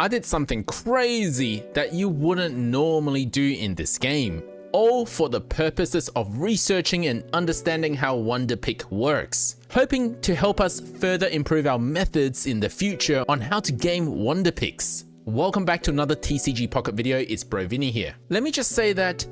I did something crazy that you wouldn't normally do in this game, all for the purposes of researching and understanding how Wonder Pick works, hoping to help us further improve our methods in the future on how to game Wonder Picks. Welcome back to another TCG Pocket video, it's Brovinnie here. Let me just say that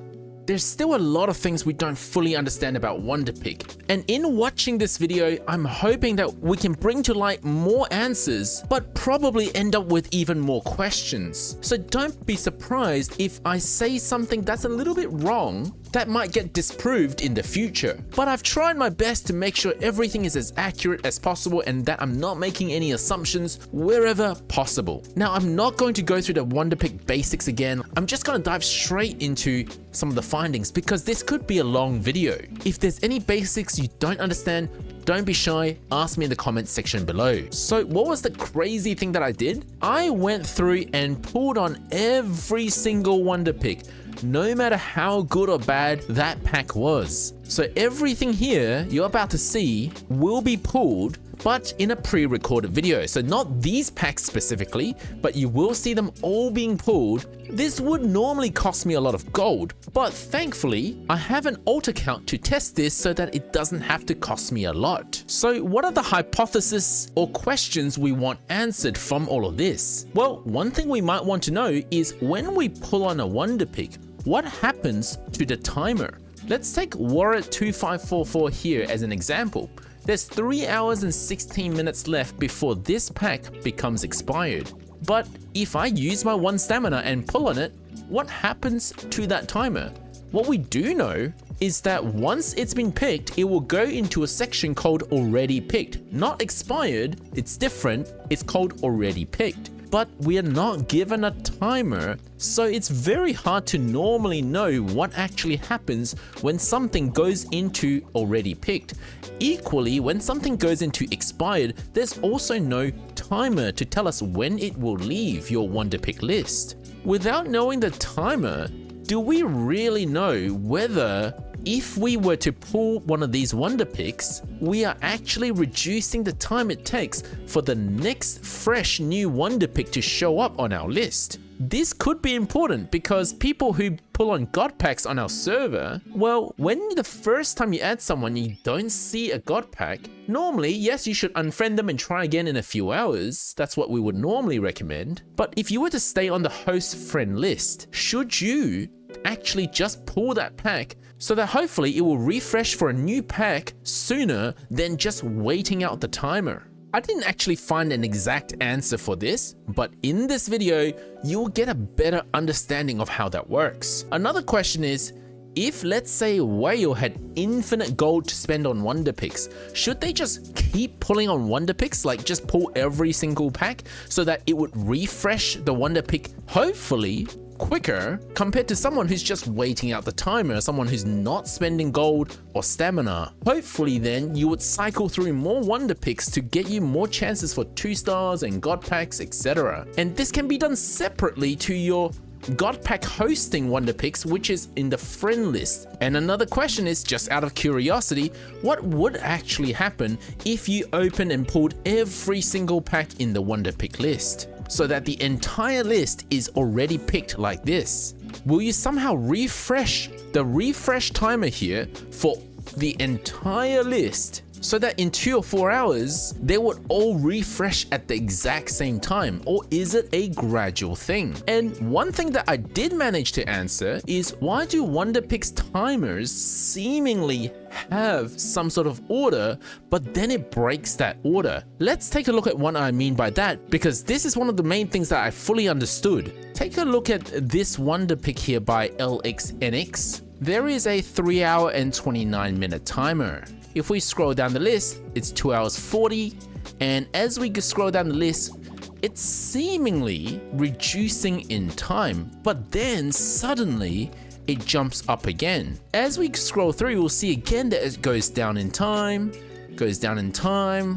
there's still a lot of things we don't fully understand about Wonder Pick, and in watching this video, I'm hoping that we can bring to light more answers, but probably end up with even more questions. So don't be surprised if I say something that's a little bit wrong that might get disproved in the future. But I've tried my best to make sure everything is as accurate as possible and that I'm not making any assumptions wherever possible. Now, I'm not going to go through the Wonder Pick basics again. I'm just going to dive straight into some of the findings because this could be a long video. If there's any basics you don't understand, don't be shy, ask me in the comments section below. So what was the crazy thing that I did? I went through and pulled on every single Wonder Pick, no matter how good or bad that pack was. So everything here you're about to see will be pulled, but in a pre-recorded video. So not these packs specifically, but you will see them all being pulled. This would normally cost me a lot of gold, but thankfully I have an alt account to test this so that it doesn't have to cost me a lot. So what are the hypotheses or questions we want answered from all of this? Well, one thing we might want to know is when we pull on a Wonder Pick, what happens to the timer? Let's take Warrior 2544 here as an example. There's 3 hours and 16 minutes left before this pack becomes expired. But if I use my 1 stamina and pull on it, what happens to that timer? What we do know is that once it's been picked, it will go into a section called already picked. Not expired, it's different, it's called already picked. But we are not given a timer, so it's very hard to normally know what actually happens when something goes into already picked. Equally, when something goes into expired, there's also no timer to tell us when it will leave your Wonder Pick list. Without knowing the timer, do we really know whether if we were to pull one of these Wonder Picks, we are actually reducing the time it takes for the next fresh new Wonder Pick to show up on our list? This could be important because people who pull on God Packs on our server, well, when the first time you add someone you don't see a God Pack, normally, yes, you should unfriend them and try again in a few hours. That's what we would normally recommend. But if you were to stay on the host friend list, should you actually just pull that pack so that hopefully it will refresh for a new pack sooner than just waiting out the timer? I didn't actually find an exact answer for this, but in this video, you will get a better understanding of how that works. Another question is, if let's say Whale had infinite gold to spend on Wonder Picks, should they just keep pulling on Wonder Picks, like just pull every single pack so that it would refresh the Wonder Pick hopefully quicker compared to someone who's just waiting out the timer, someone who's not spending gold or stamina? Hopefully then you would cycle through more Wonder Picks to get you more chances for 2 stars and God Packs, etc. And this can be done separately to your God Pack hosting Wonder Picks, which is in the friend list. And another question is, just out of curiosity, what would actually happen if you opened and pulled every single pack in the Wonder Pick list, so that the entire list is already picked like this? Will you somehow refresh the refresh timer here for the entire list so that in 2 or 4 hours, they would all refresh at the exact same time? Or is it a gradual thing? And one thing that I did manage to answer is, why do Wonder Pick's timers seemingly have some sort of order, but then it breaks that order? Let's take a look at what I mean by that, because this is one of the main things that I fully understood. Take a look at this Wonder Pick here by LXNX. There is a 3 hour and 29 minute timer. If we scroll down the list, it's 2 hours 40, and as we scroll down the list, it's seemingly reducing in time, but then suddenly it jumps up again. As we scroll through, we'll see again that it goes down in time, goes down in time,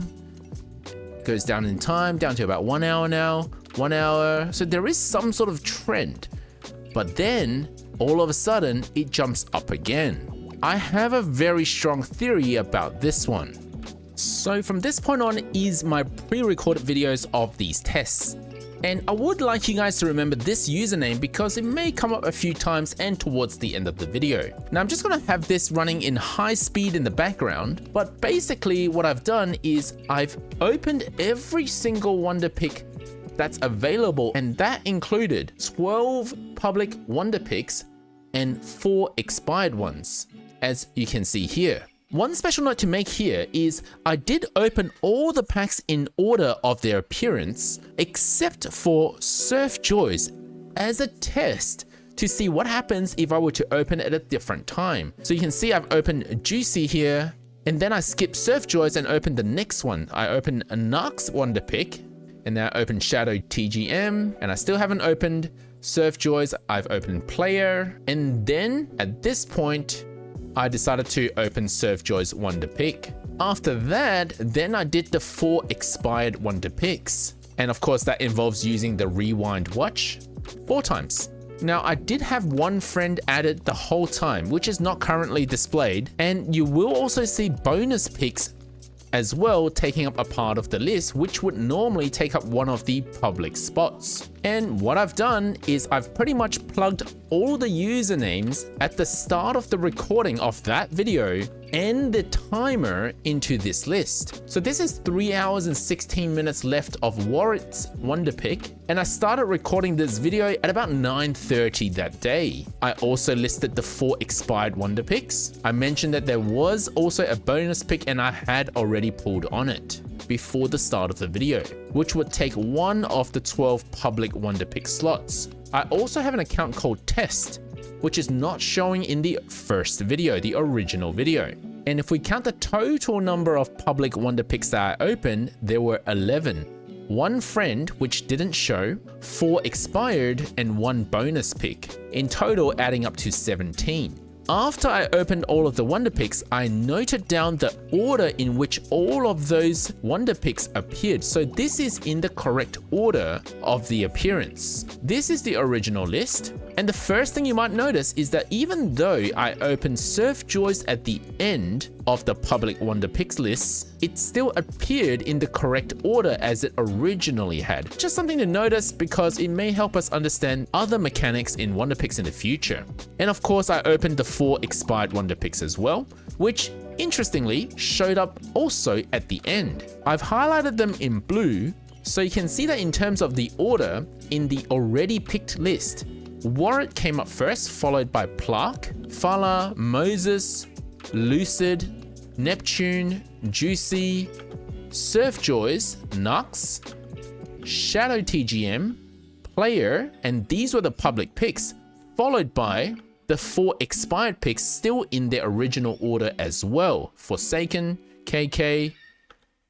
goes down in time, down to about 1 hour now, 1 hour. So there is some sort of trend, but then all of a sudden it jumps up again. I have a very strong theory about this one. So from this point on is my pre-recorded videos of these tests. And I would like you guys to remember this username because it may come up a few times and towards the end of the video. Now I'm just gonna have this running in high speed in the background, but basically what I've done is I've opened every single wonder pick that's available, and that included 12 public wonder picks and 4 expired ones, as you can see here. One special note to make here is I did open all the packs in order of their appearance, except for Surf Joys, as a test to see what happens if I were to open it at a different time. So you can see I've opened Juicy here, and then I skipped Surf Joys and opened the next one. I opened a Narcs wonder pick, and now I opened Shadow TGM, and I still haven't opened Surf Joys. I've opened Player, and then at this point, I decided to open Surf Joys wonder pick. After that, then I did the 4 expired wonder picks. And of course, that involves using the rewind watch 4 times. Now, I did have one friend added the whole time, which is not currently displayed. And you will also see bonus picks as well taking up a part of the list, which would normally take up one of the public spots. And what I've done is I've pretty much plugged all the usernames at the start of the recording of that video and the timer into this list. So this is 3 hours and 16 minutes left of Warwick's wonder pick, and I started recording this video at about 9:30 that day. I also listed the 4 expired wonder picks. I mentioned that there was also a bonus pick and I had already pulled on it before the start of the video, which would take one of the 12 public wonder pick slots. I also have an account called Test, which is not showing in the first video, the original video. And if we count the total number of public wonder picks that I opened, there were 11. 1 friend, which didn't show, 4 expired, and 1 bonus pick, in total adding up to 17. After I opened all of the wonder picks, I noted down the order in which all of those wonder picks appeared. So this is in the correct order of the appearance. This is the original list. And the first thing you might notice is that even though I opened Surf Joys at the end of the public wonder picks lists, it still appeared in the correct order as it originally had. Just something to notice because it may help us understand other mechanics in wonder picks in the future. And of course, I opened the 4 expired wonder picks as well, which interestingly showed up also at the end. I've highlighted them in blue, so you can see that in terms of the order in the already picked list, Warwick came up first, followed by Plaque, Fala, Moses, Lucid, Neptune, Juicy, Surf Joys, Nux, Shadow TGM, Player, and these were the public picks, followed by the 4 expired picks still in their original order as well: Forsaken, KK,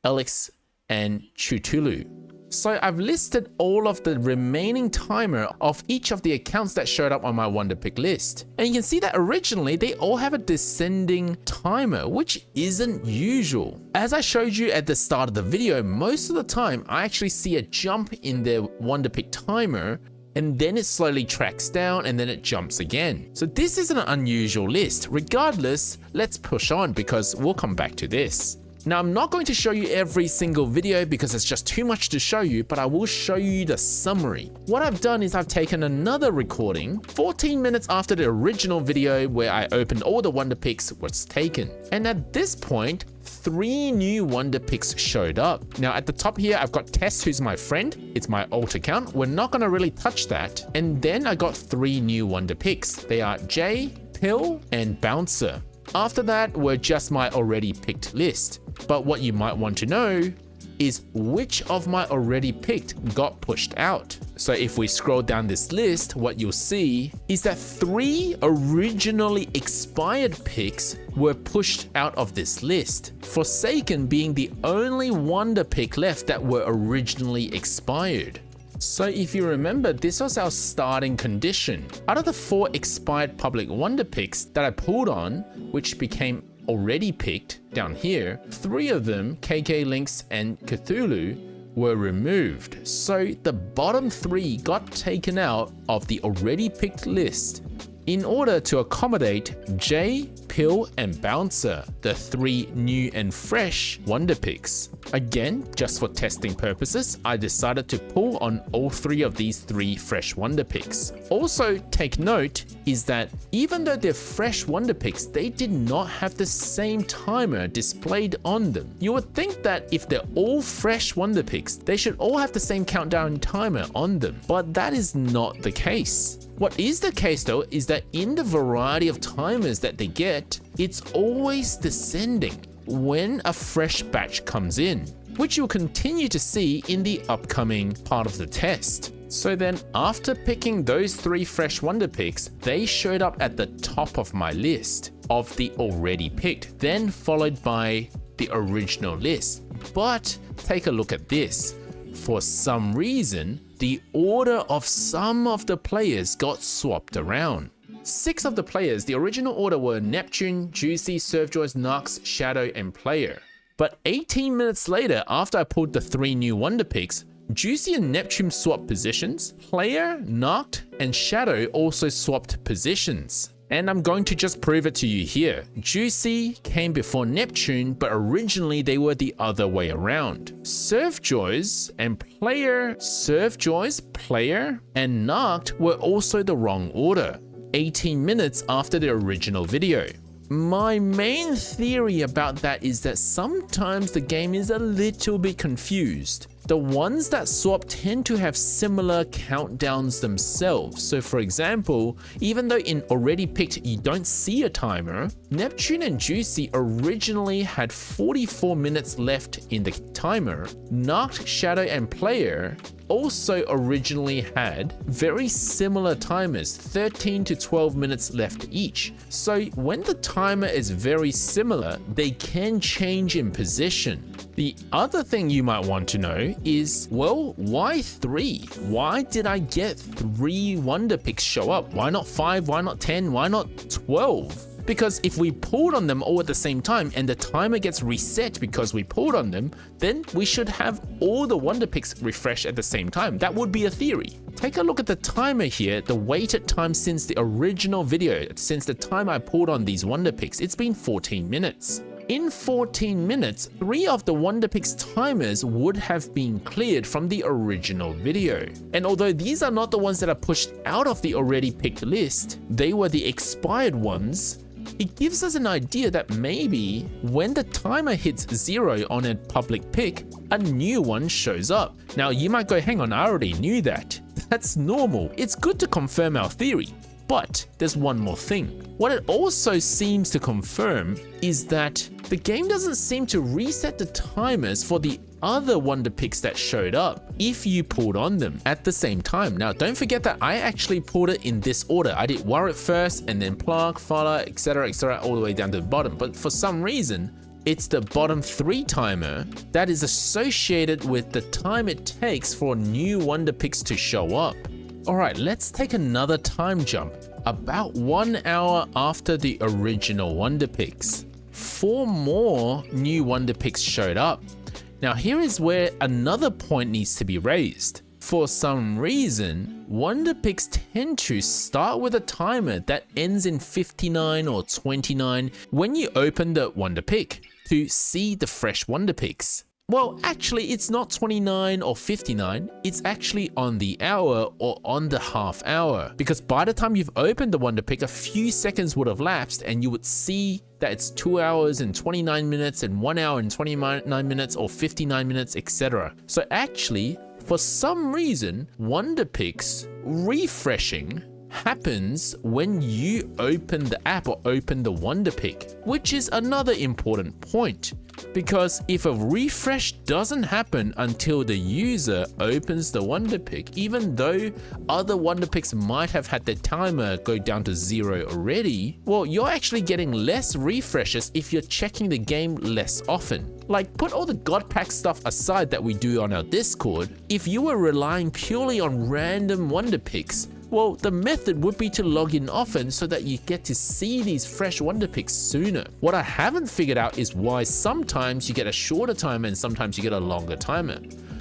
Alex, and Chutulu. So I've listed all of the remaining timer of each of the accounts that showed up on my wonder pick list. And you can see that originally they all have a descending timer, which isn't usual. As I showed you at the start of the video, most of the time I actually see a jump in their wonder pick timer, and then it slowly tracks down and then it jumps again. So this is an unusual list. Regardless, let's push on because we'll come back to this. Now, I'm not going to show you every single video because it's just too much to show you, but I will show you the summary. What I've done is I've taken another recording 14 minutes after the original video where I opened all the wonder picks was taken. And at this point, 3 new wonder picks showed up. Now at the top here, I've got Tess, who's my friend. It's my alt account. We're not going to really touch that. And then I got 3 new wonder picks. They are Jay, Pill, and Bouncer. After that were just my already picked list. But what you might want to know is which of my already picked got pushed out. So if we scroll down this list, what you'll see is that 3 originally expired picks were pushed out of this list, Forsaken being the only wonder pick left that were originally expired. So if you remember, this was our starting condition. Out of the 4 expired public wonder picks that I pulled on, which became already picked down here, 3 of them, KK Lynx and Cthulhu, were removed. So the bottom 3 got taken out of the already picked list in order to accommodate J, Pill, and Bouncer, the 3 new and fresh Wonder Picks. Again, just for testing purposes, I decided to pull on all 3 of these 3 fresh Wonder Picks. Also, take note is that even though they're fresh Wonder Picks, they did not have the same timer displayed on them. You would think that if they're all fresh Wonder Picks, they should all have the same countdown timer on them, but that is not the case. What is the case though is that in the variety of timers that they get, it's always descending when a fresh batch comes in, which you'll continue to see in the upcoming part of the test. So then after picking those 3 fresh Wonder Picks, they showed up at the top of my list of the already picked, then followed by the original list. But take a look at this. For some reason, the order of some of the players got swapped around. 6 of the players, the original order were Neptune, Juicy, Surfjoys, Nux, Shadow, and Player. But 18 minutes later, after I pulled the 3 new Wonder Picks, Juicy and Neptune swapped positions, Player, Noct, and Shadow also swapped positions. And I'm going to just prove it to you here. Juicy came before Neptune, but originally they were the other way around. Surfjoys and Player, Surfjoys, Player, and Noct were also the wrong order, 18 minutes after the original video. My main theory about that is that sometimes the game is a little bit confused. The ones that swap tend to have similar countdowns themselves. So for example, even though in already picked you don't see a timer, Neptune and Juicy originally had 44 minutes left in the timer. Noct, Shadow, and Player also originally had very similar timers, 13 to 12 minutes left each. So when the timer is very similar, they can change in position. The other thing you might want to know is, well, why 3? Why did I get 3 Wonder Picks show up? Why not 5? Why not 10? Why not 12? Because if we pulled on them all at the same time and the timer gets reset because we pulled on them, then we should have all the Wonder Picks refresh at the same time. That would be a theory. Take a look at the timer here, the waited time since the original video, since the time I pulled on these Wonder Picks, it's been 14 minutes. In 14 minutes, 3 of the Wonder Picks timers would have been cleared from the original video. And although these are not the ones that are pushed out of the already picked list, they were the expired ones. It gives us an idea that maybe when the timer hits 0 on a public pick, a new one shows up. Now you might go, hang on, I already knew that. That's normal. It's good to confirm our theory. But there's one more thing. What it also seems to confirm is that the game doesn't seem to reset the timers for the other Wonder Picks that showed up if you pulled on them at the same time. Now don't forget that I actually pulled it in this order. I did Warrior first and then Plug, Follow, etc, all the way down to the bottom. But for some reason, it's the bottom 3 timer that is associated with the time it takes for new Wonder Picks to show up. Alright, let's take another time jump. About 1 hour after the original Wonder Picks, 4 more new Wonder Picks showed up. Now here is where another point needs to be raised. For some reason, Wonder Picks tend to start with a timer that ends in 59 or 29 when you open the Wonder Pick to see the fresh Wonder Picks. Well, actually, it's not 29 or 59, it's actually on the hour or on the half hour. Because by the time you've opened the Wonder Pick, a few seconds would have lapsed and you would see that it's 2 hours and 29 minutes and 1 hour and 29 minutes or 59 minutes, etc. So actually, for some reason, Wonder Picks refreshing happens when you open the app or open the Wonder Pick, which is another important point. Because if a refresh doesn't happen until the user opens the Wonder Pick, even though other Wonder Picks might have had their timer go down to 0 already, well, you're actually getting less refreshes if you're checking the game less often. Like, put all the God Pack stuff aside that we do on our Discord, if you were relying purely on random Wonder Picks, well, the method would be to log in often so that you get to see these fresh Wonder Picks sooner. What I haven't figured out is why sometimes you get a shorter timer and sometimes you get a longer timer.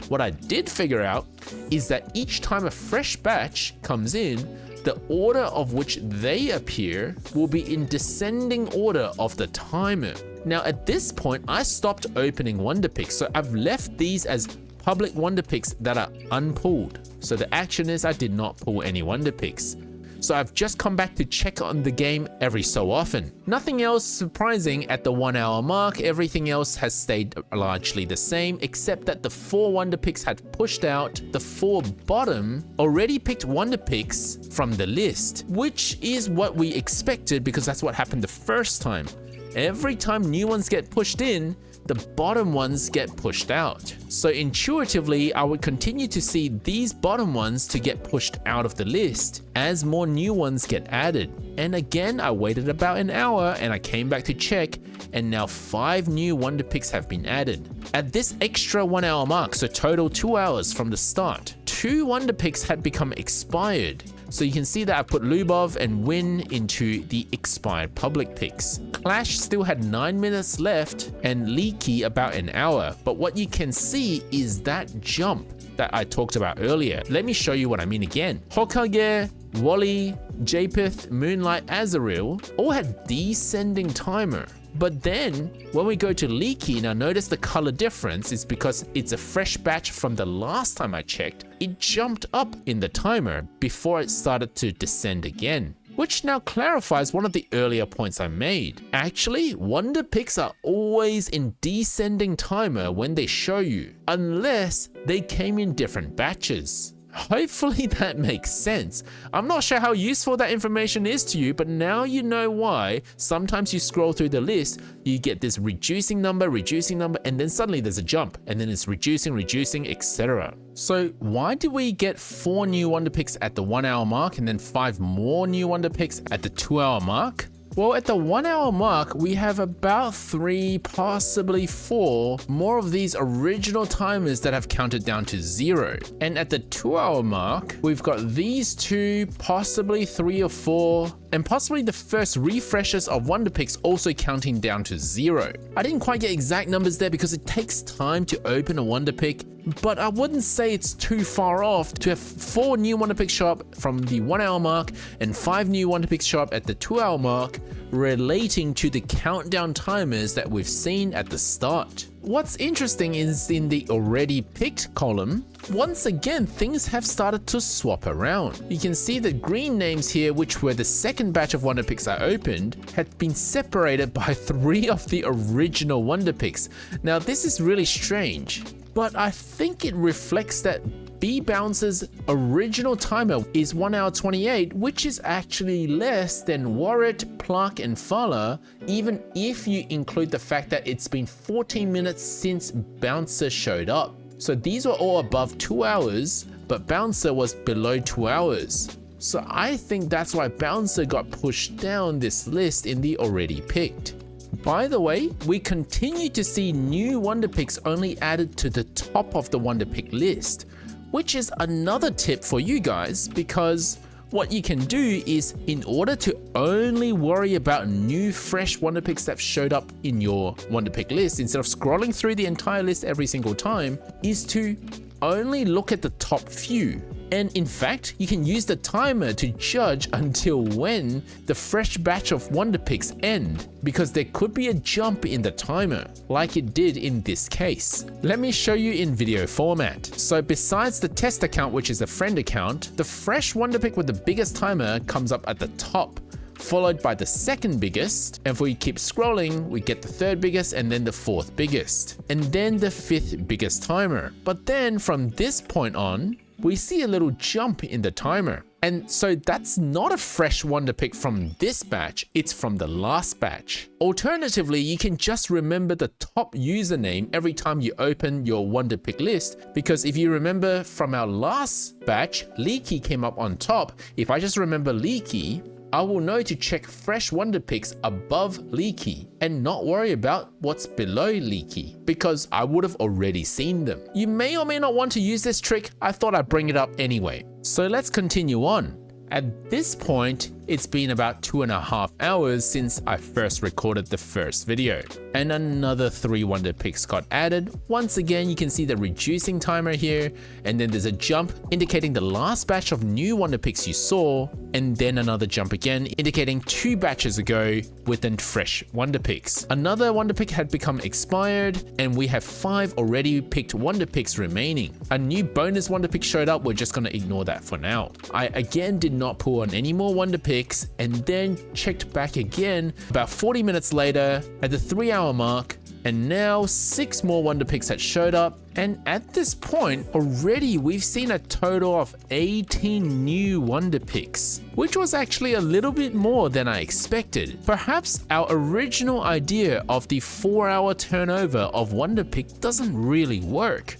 What I did figure out is that each time a fresh batch comes in, the order of which they appear will be in descending order of the timer. Now at this point, I stopped opening Wonder Picks, so I've left these as public Wonder Picks that are unpulled. So the action is I did not pull any Wonder Picks. So I've just come back to check on the game every so often. Nothing else surprising at the 1 hour mark. Everything else has stayed largely the same, except that the 4 Wonder Picks had pushed out the 4 bottom already picked Wonder Picks from the list, which is what we expected because that's what happened the first time. Every time new ones get pushed in, the bottom ones get pushed out. So intuitively, I would continue to see these bottom ones to get pushed out of the list as more new ones get added. And again, I waited about an hour and I came back to check, and now 5 new Wonder Picks have been added. At this extra 1 hour mark, so total 2 hours from the start, 2 Wonder Picks had become expired. So you can see that I put Lubov and Win into the expired public picks. Clash still had 9 minutes left and Leaky about an hour. But what you can see is that jump that I talked about earlier. Let me show you what I mean again. Hokage, Wally, Japeth, Moonlight, Azaril all had descending timer. But then when we go to Leaky, now notice the color difference is because it's a fresh batch from the last time I checked. It jumped up in the timer before it started to descend again, which now clarifies one of the earlier points I made. Actually, Wonder Picks are always in descending timer when they show you, unless they came in different batches. Hopefully that makes sense. I'm not sure how useful that information is to you, but now you know why sometimes you scroll through the list, you get this reducing number, and then suddenly there's a jump, and then it's reducing, etc. So why did we get 4 new Wonder Picks at the 1 hour mark and then 5 more new Wonder Picks at the 2 hour mark? Well, at the 1 hour mark, we have about 3, possibly 4 more of these original timers that have counted down to 0. And at the 2 hour mark, we've got these 2, possibly 3 or 4, and possibly the first refreshes of Wonder Picks also counting down to 0. I didn't quite get exact numbers there because it takes time to open a Wonder Pick, but I wouldn't say it's too far off to have 4 new Wonder Picks show up from the 1 hour mark and 5 new Wonder Picks show up at the 2 hour mark, relating to the countdown timers that we've seen at the start. What's interesting is in the already picked column, once again things have started to swap around. You can see the green names here, which were the second batch of Wonder Picks I opened, had been separated by 3 of the original Wonder Picks. Now this is really strange, but I think it reflects that B-Bounce's original timer is 1 hour 28, which is actually less than Warrant, Pluck, and Fala, even if you include the fact that it's been 14 minutes since Bouncer showed up. So these were all above 2 hours, but Bouncer was below 2 hours. So I think that's why Bouncer got pushed down this list in the already picked. By the way, we continue to see new Wonder Picks only added to the top of the Wonder Pick list, which is another tip for you guys, because what you can do is, in order to only worry about new fresh Wonder Picks that showed up in your Wonder Pick list, instead of scrolling through the entire list every single time, is to only look at the top few. And in fact, you can use the timer to judge until when the fresh batch of Wonder Picks end, because there could be a jump in the timer, like it did in this case. Let me show you in video format. So besides the test account, which is a friend account, the fresh Wonder Pick with the biggest timer comes up at the top, followed by the second biggest. And if we keep scrolling, we get the third biggest and then the fourth biggest, and then the 5th biggest timer. But then from this point on, we see a little jump in the timer. And so that's not a fresh Wonder Pick from this batch, it's from the last batch. Alternatively, you can just remember the top username every time you open your Wonder Pick list, because if you remember from our last batch, Leaky came up on top. If I just remember Leaky, I will know to check fresh Wonder Picks above Leaky and not worry about what's below Leaky, because I would have already seen them. You may or may not want to use this trick. I thought I'd bring it up anyway. So let's continue on. At this point, It's been about 2.5 hours since I first recorded the first video. And another 3 wonder picks got added. Once again, you can see the reducing timer here, and then there's a jump indicating the last batch of new wonder picks you saw, and then another jump again indicating 2 batches ago with then fresh wonder picks. Another wonder pick had become expired, and we have 5 already picked wonder picks remaining. A new bonus wonder pick showed up. We're just gonna ignore that for now. I again did not pull on any more wonder picks, and then checked back again about 40 minutes later at the 3-hour mark, and now 6 more wonder picks had showed up. And at this point already we've seen a total of 18 new wonder picks, which was actually a little bit more than I expected. Perhaps our original idea of the 4-hour turnover of wonder pick doesn't really work,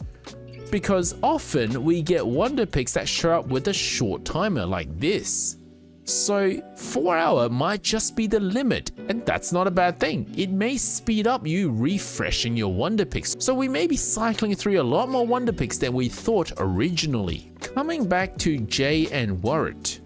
because often we get wonder picks that show up with a short timer like this. So 4-hour might just be the limit, and that's not a bad thing. It may speed up you refreshing your wonder picks, so we may be cycling through a lot more wonder picks than we thought originally. Coming back to Jay and Warrant,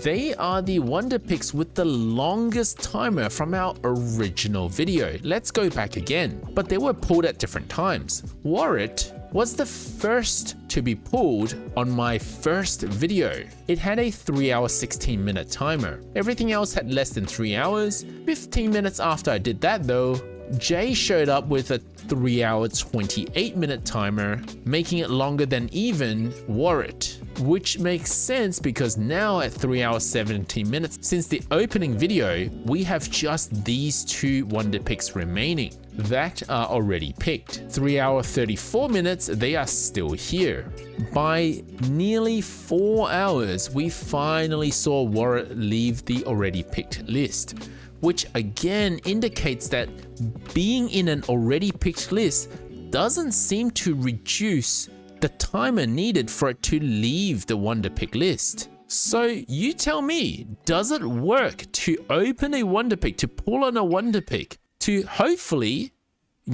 they are the wonder picks with the longest timer from our original video. Let's go back again, but they were pulled at different times. Warrant was the first to be pulled on my first video. It had a 3-hour 16-minute timer. Everything else had less than 3 hours. 15 minutes after I did that though, Jay showed up with a 3-hour 28-minute timer, making it longer than even Warrant, which makes sense because now at 3 hours 17 minutes since the opening video, we have just these 2 wonder picks remaining that are already picked. 3 hour 34 minutes, they are still here. By nearly 4 hours, we finally saw Warrant leave the already picked list, which again indicates that being in an already picked list doesn't seem to reduce the timer needed for it to leave the wonder pick list. So you tell me, does it work to open a wonder pick, to pull on a wonder pick, to hopefully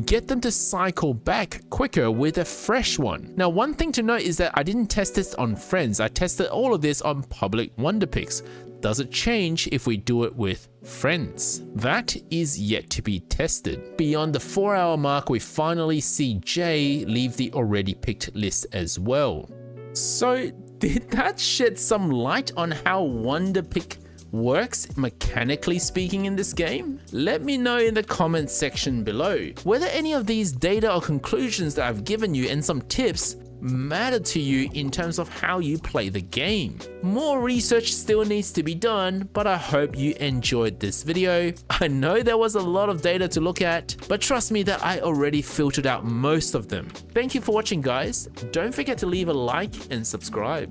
get them to cycle back quicker with a fresh one? Now, one thing to note is that I didn't test this on friends. I tested all of this on public wonder picks. Does it change if we do it with friends? That is yet to be tested. Beyond the 4-hour mark, we finally see Jay leave the already picked list as well. So did that shed some light on how wonder pick works mechanically speaking in this game? Let me know in the comments section below whether any of these data or conclusions that I've given you and some tips matter to you in terms of how you play the game. More research still needs to be done, but I hope you enjoyed this video. I know there was a lot of data to look at, but trust me that I already filtered out most of them. Thank you for watching, guys. Don't forget to leave a like and subscribe.